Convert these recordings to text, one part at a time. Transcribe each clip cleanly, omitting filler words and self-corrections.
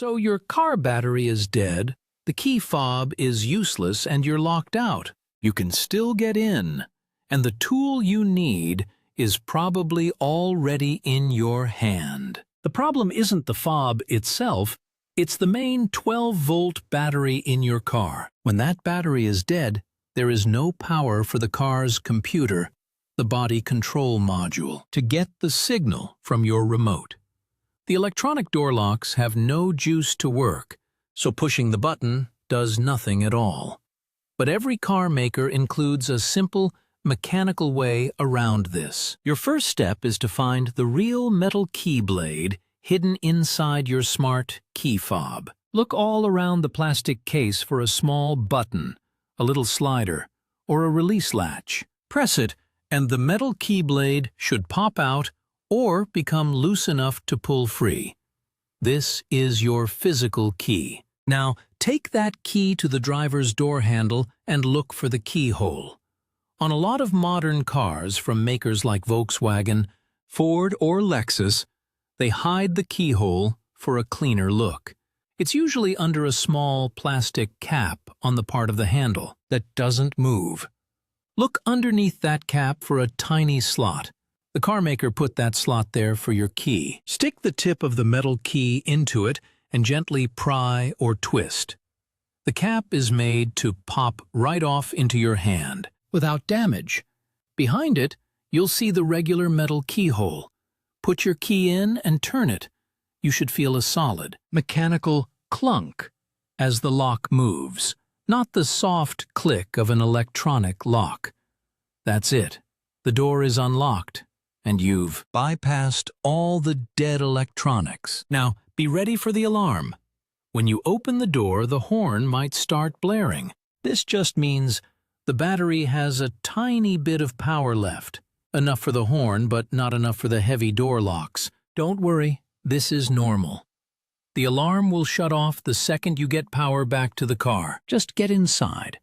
So your car battery is dead, the key fob is useless, and you're locked out. You can still get in, and the tool you need is probably already in your hand. The problem isn't the fob itself, it's the main 12-volt battery in your car. When that battery is dead, there is no power for the car's computer, the body control module, to get the signal from your remote. The electronic door locks have no juice to work, so pushing the button does nothing at all. But every car maker includes a simple, mechanical way around this. Your first step is to find the real metal key blade hidden inside your smart key fob. Look all around the plastic case for a small button, a little slider, or a release latch. Press it, and the metal key blade should pop out or become loose enough to pull free. This is your physical key. Now, take that key to the driver's door handle and look for the keyhole. On a lot of modern cars from makers like Volkswagen, Ford, or Lexus, they hide the keyhole for a cleaner look. It's usually under a small plastic cap on the part of the handle that doesn't move. Look underneath that cap for a tiny slot. The carmaker put that slot there for your key. Stick the tip of the metal key into it and gently pry or twist. The cap is made to pop right off into your hand without damage. Behind it, you'll see the regular metal keyhole. Put your key in and turn it. You should feel a solid, mechanical clunk as the lock moves, not the soft click of an electronic lock. That's it. The door is unlocked, and you've bypassed all the dead electronics. Now, be ready for the alarm. When you open the door, the horn might start blaring. This just means the battery has a tiny bit of power left. Enough for the horn, but not enough for the heavy door locks. Don't worry, this is normal. The alarm will shut off the second you get power back to the car. Just get inside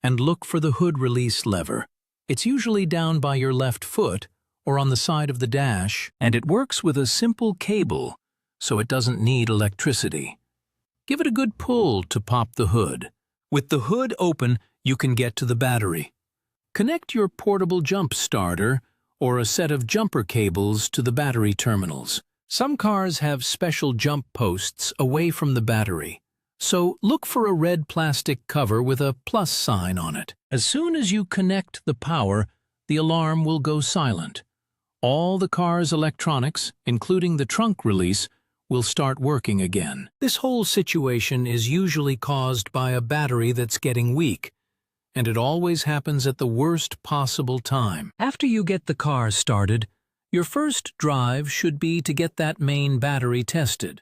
and look for the hood release lever. It's usually down by your left foot or on the side of the dash, and it works with a simple cable, so it doesn't need electricity. Give it a good pull to pop the hood. With the hood open, you can get to the battery. Connect your portable jump starter or a set of jumper cables to the battery terminals. Some cars have special jump posts away from the battery, so look for a red plastic cover with a plus sign on it. As soon as you connect the power, the alarm will go silent. All the car's electronics, including the trunk release, will start working again. This whole situation is usually caused by a battery that's getting weak, and it always happens at the worst possible time. After you get the car started, your first drive should be to get that main battery tested.